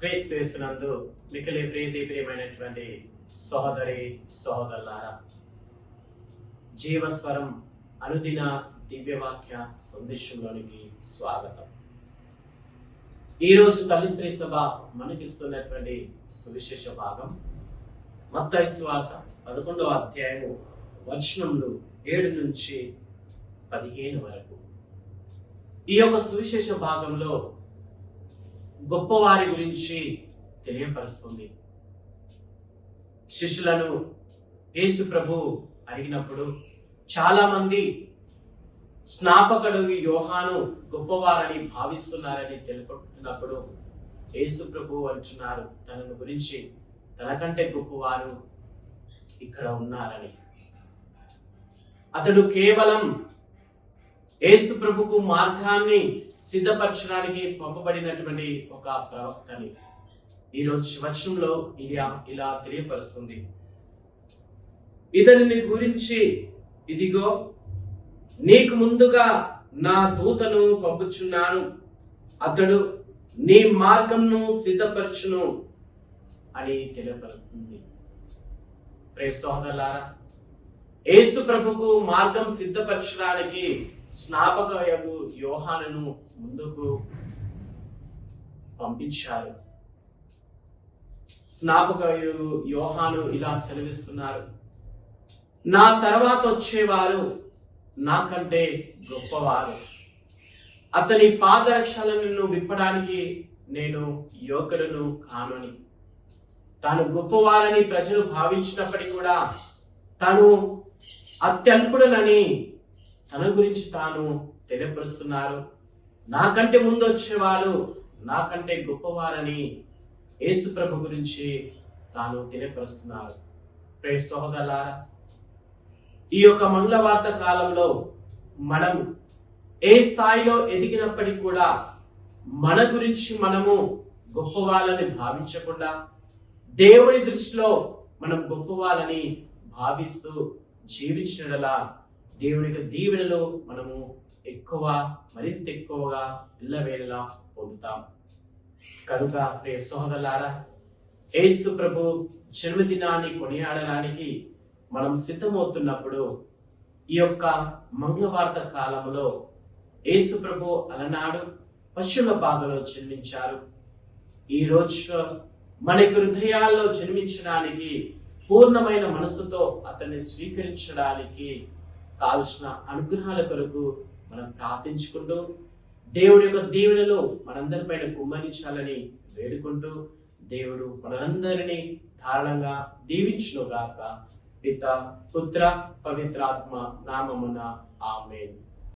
క్రీస్తు యేసునందు మిక్కిలి ప్రియమైనటువంటి సహోదరి సహోదరులారా, జీవస్వరం అనుదిన దివ్యవాక్య సందేశంలోనికి స్వాగతం. ఈరోజు తల్లి శ్రీ సభ మనకిస్తున్నటువంటి సువిశేష భాగం మత్తయి సువార్త 11వ అధ్యాయము వచనములు 7 నుంచి 15 వరకు. ఈ యొక్క సువిశేష భాగంలో గొప్పవారి గురించి తెలియపరుస్తుంది. శిష్యులను యేసు ప్రభు అడిగినప్పుడు చాలా మంది స్నాపకుడు యోహాను గొప్పవారని భావిస్తున్నారని తెలుపుతున్నప్పుడు యేసు ప్రభు అంటున్నారు తనను గురించి తనకంటే గొప్పవారు ఇక్కడ ఉన్నారని. అతడు కేవలం యేసు ప్రభుకు మార్గాన్ని సిద్ధపరచడానికి పంపబడినటువంటి ఒక ప్రవక్తని ఈరోజు వచనంలో ఇలా తెలియపరుస్తుంది. ఇతనిని గురించి ఇదిగో నీకు ముందుగా నా దూతను పంపుచున్నాను, అతడు నీ మార్గంను సిద్ధపరచును అని తెలియపరుస్తుంది. ప్రియ సోదరులారా, యేసు ప్రభుకు మార్గం సిద్ధపరచడానికి స్నాపకయగు యోహానును ముందుకు పంపించారు. స్నాపకయగు యోహాను ఇలా సెలవిస్తున్నారు, నా తర్వాత వచ్చేవారు నాకంటే గొప్పవారు, అతని పాదరక్షలను విప్పడానికి నేను యోగ్యుడను కానని. తాను గొప్పవారని ప్రజలు భావించినప్పటికీ కూడా తాను అత్యల్పుడనని తన గురించి తాను తెలియపరుస్తున్నారు. నాకంటే ముందు వచ్చేవాళ్ళు నాకంటే గొప్పవారని యేసు ప్రభు గురించి తాను తెలియపరుస్తున్నారు. ప్రియ సహోదరులారా, ఈ యొక్క మంగళవార్త కాలంలో మనం ఏ స్థాయిలో ఎదిగినప్పటికీ కూడా మన గురించి మనము గొప్పవాళ్ళని భావించకుండా దేవుడి దృష్టిలో మనం గొప్పవాళ్ళని భావిస్తూ జీవించడలా దేవునికి దీవెనలో మనము మరింత ఎక్కువగా ఇళ్ళవేళలా పొందుతాం. కనుక ప్రియ సహోదరులారా, యేసు ప్రభు జన్మదినాన్ని కొనియాడడానికి మనం సిద్ధమవుతున్నప్పుడు ఈ యొక్క మంగళవార్త కాలంలో యేసు ప్రభు అలనాడు పశ్చిమ భాగంలో జన్మించారు. ఈ రోజు మన హృదయాల్లో జన్మించడానికి పూర్ణమైన మనసుతో అతన్ని స్వీకరించడానికి కావలసిన అనుగ్రహాల కొరకు మనం ప్రార్థించుకుంటూ దేవుడి యొక్క దీవెనలు మనందరిపైన కుమ్మరించాలని వేడుకుంటూ దేవుడు మనందరినీ ధారాళంగా దీవించును గాక. పిత పుత్ర పవిత్రాత్మ నామమున ఆమేన్.